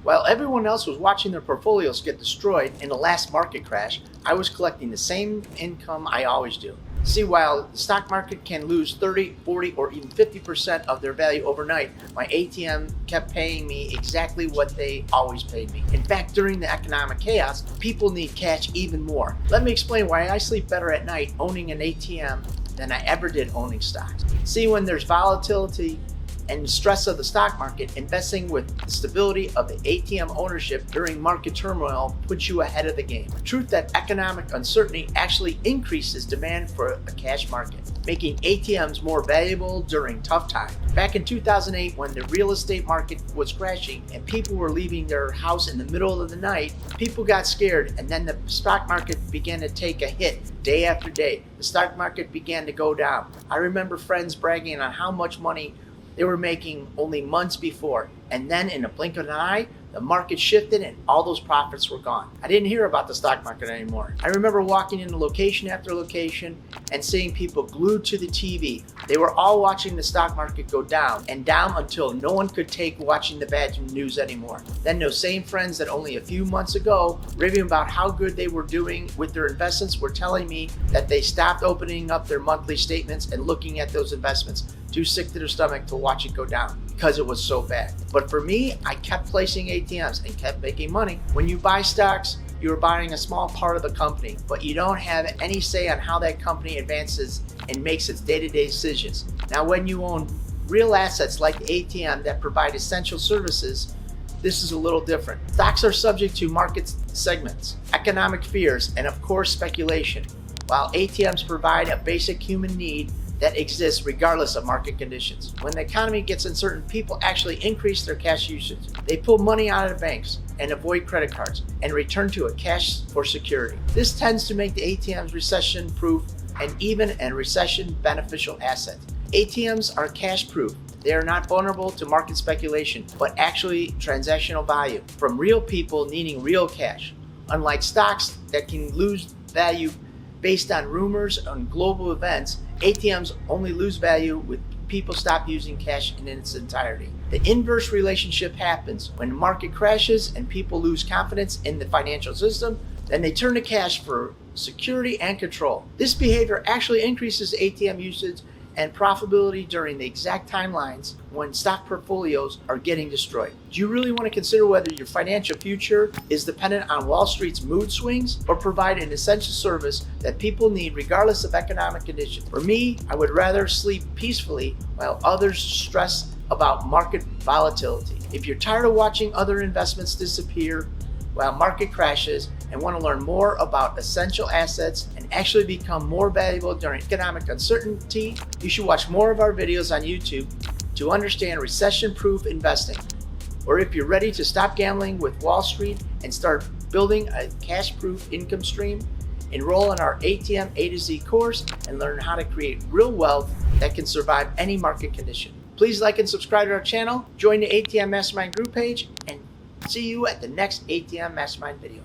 While everyone else was watching their portfolios get destroyed in the last market crash, I was collecting the same income I always do. See, while the stock market can lose 30, 40, or even 50% of their value overnight, my ATM kept paying me exactly what they always paid me. In fact, during the economic chaos, people need cash even more. Let me explain why I sleep better at night owning an ATM than I ever did owning stocks. See, when there's volatility and stress of the stock market, investing with the stability of the ATM ownership during market turmoil puts you ahead of the game. The truth that economic uncertainty actually increases demand for a cash market, making ATMs more valuable during tough times. Back in 2008, when the real estate market was crashing and people were leaving their house in the middle of the night, people got scared, and then the stock market began to take a hit day after day. The stock market began to go down. I remember friends bragging on how much money they were making only months before, and then in a blink of an eye, the market shifted and all those profits were gone. I didn't hear about the stock market anymore. I remember walking into location after location and seeing people glued to the TV. They were all watching the stock market go down and down until no one could take watching the bad news anymore. Then those same friends that only a few months ago raving about how good they were doing with their investments were telling me that they stopped opening up their monthly statements and looking at those investments, too sick to their stomach to watch it go down because it was so bad. But for me, I kept placing ATMs and kept making money. When you buy stocks, you're buying a small part of the company, but you don't have any say on how that company advances and makes its day-to-day decisions. Now, when you own real assets like the ATM that provide essential services, this is a little different. Stocks are subject to market segments, economic fears, and of course speculation, while ATMs provide a basic human need that exists regardless of market conditions. When the economy gets uncertain, people actually increase their cash usage. They pull money out of the banks and avoid credit cards and return to a cash for security. This tends to make the ATMs recession-proof and even a recession-beneficial asset. ATMs are cash-proof. They are not vulnerable to market speculation, but actually transactional value from real people needing real cash. Unlike stocks that can lose value based on rumors and global events, ATMs only lose value when people stop using cash in its entirety. The inverse relationship happens when the market crashes and people lose confidence in the financial system, then they turn to cash for security and control. This behavior actually increases ATM usage and profitability during the exact timelines when stock portfolios are getting destroyed. Do you really want to consider whether your financial future is dependent on Wall Street's mood swings or provide an essential service that people need regardless of economic conditions? For me, I would rather sleep peacefully while others stress about market volatility. If you're tired of watching other investments disappear while market crashes and want to learn more about essential assets and actually become more valuable during economic uncertainty, you should watch more of our videos on YouTube to understand recession-proof investing. Or if you're ready to stop gambling with Wall Street and start building a cash-proof income stream, enroll in our ATM A to Z course and learn how to create real wealth that can survive any market condition. Please like and subscribe to our channel, join the ATM Mastermind group page, and see you at the next ATM Mastermind video.